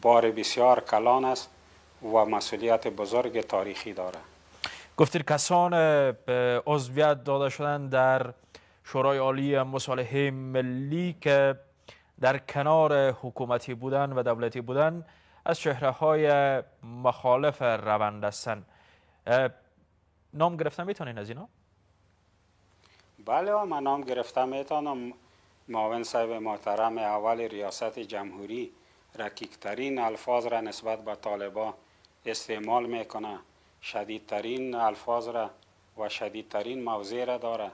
بار بسیار کلان است و مسئولیت بزرگ تاریخی داره. گفتید کسان به عضویت داده شدن در شورای عالی مصالحه ملی که در کنار حکومتی بودن و دولتی بودن از چهره‌های مخالف روند هستند. نام گرفتن میتونین از اینا؟ بله من نام گرفتم میتونم. معاون صاحب محترم اول ریاست جمهوری رکیکترین الفاظ را نسبت به طالبان استعمال میکنه، شدیدترین الفاظ را و شدیدترین موضع را داره.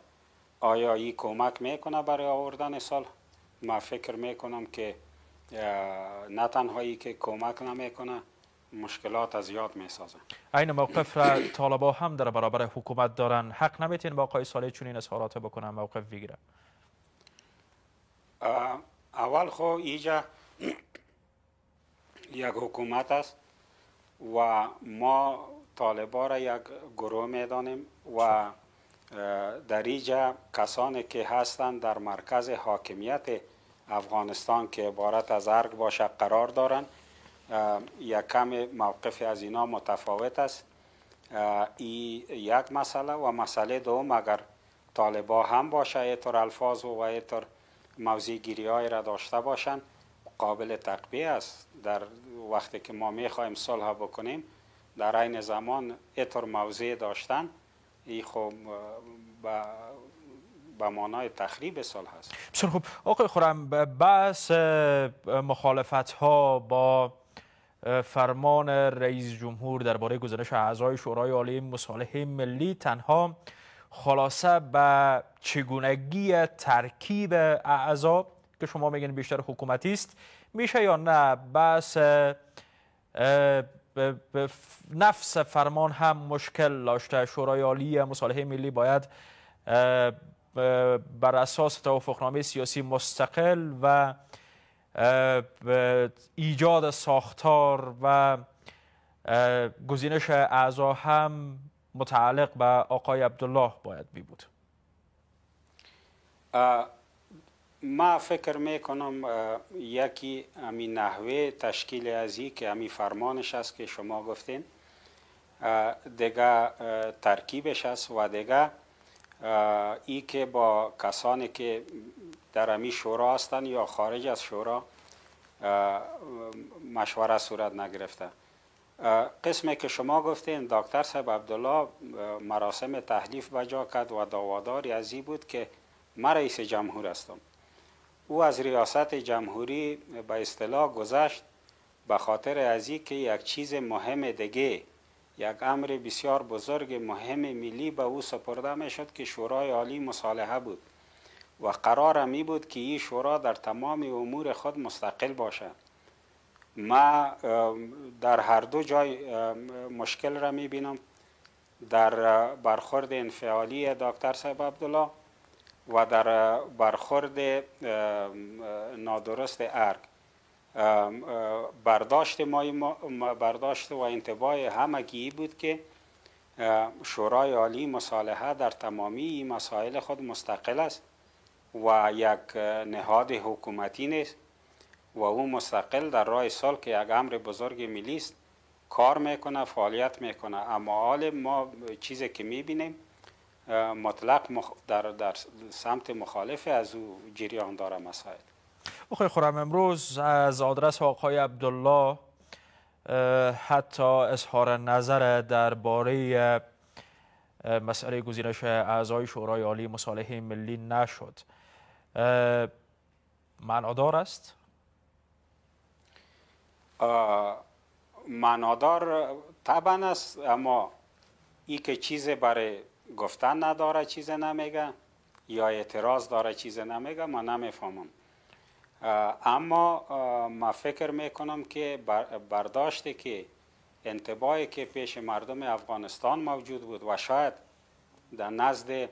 آیا این کمک میکنه برای آوردن صلح؟ من فکر میکنم که نه تنهایی که کمک نمیکنه، مشکلات از یاد میسازه. این موقف را طالبان هم در برابر حکومت دارن. حق نمیتین با آقای صالح چنین اظهارات بکنن، موقف بگیره؟ اول خو اینجا یک حکومت است و ما طالبان را یک گروه میدانیم و در اینجا کسانی که هستند در مرکز حاکمیت افغانستان که عبارت از ارگ باشه قرار دارند. یک کم موقف از اینا متفاوت است. این یک مسئله و مسئله دوم، اگر طالبان هم باشه اینطور الفاظ و اینطور موضع گیری های را داشته باشند، قابل تقبیه است. در وقتی که ما میخوایم صلح بکنیم در این زمان اینطور موضع داشتن، این خب به معنای تخریب صلح است. بسیار خوب آقای خرم، بحث مخالفت ها با فرمان رئیس جمهور درباره گزارش اعضای شورای عالی مصالحه ملی تنها خلاصه به چگونگی ترکیب اعضا که شما میگین بیشتر حکومتی است میشه یا نه بحث نفس فرمان هم مشکل داشته؟ شورای عالی مصالحه ملی باید بر اساس توافقنامه سیاسی مستقل و ایجاد ساختار و گزینش اعضا هم متعلق به آقای عبدالله باید می بود. ما فکر میکنم یکی همین نحوه تشکیل ازی که همین فرمانش است که شما گفتین، دیگه ترکیبش است و دیگه ای که با کسانی که در همین شورا هستند یا خارج از شورا مشوره صورت نگرفته. قسمی که شما گفتین دکتر صاحب عبدالله مراسم تحلیف بجا کرد و دعواداری از این بود که من رئیس جمهور هستم. او از ریاست جمهوری به اصطلاح گذشت به خاطر از این که یک چیز مهم دیگه، یک امر بسیار بزرگ مهم ملی به او سپرده می شد که شورای عالی مصالحه بود و قرار می بود که این شورا در تمام امور خود مستقل باشه. ما در هر دو جای مشکل را می بینم، در برخورد انفعالی دکتر صاحب عبدالله و در برخورد نادرست ارگ. برداشت و انتباه همگی بود که شورای عالی مصالحه در تمامی مسائل خود مستقل است و یک نهاد حکومتی نیست و او مستقل در راه صلح که یک امر بزرگ ملی است کار میکنه، فعالیت میکنه. اما حال ما چیزی که میبینیم مطلق در سمت مخالف از او جریان داره مسائل. آقای خرم، امروز از آدرس آقای عبدالله حتی اظهار نظر درباره مسئله گزینش اعضای شورای عالی مصالحه ملی نشد. معنادار است؟ معنادار طبعا است، اما ای که چیز برای گفتن نداره چیز نمیگه یا اعتراض داره چیز نمیگه من نمیفهمم. اما ما فکر میکنم که برداشتی که انتباهی که پیش مردم افغانستان موجود بود و شاید در نزد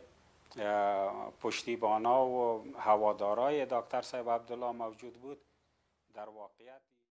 پشتیبانا و هوادارای دکتر صاحب عبدالله موجود بود، در واقعیت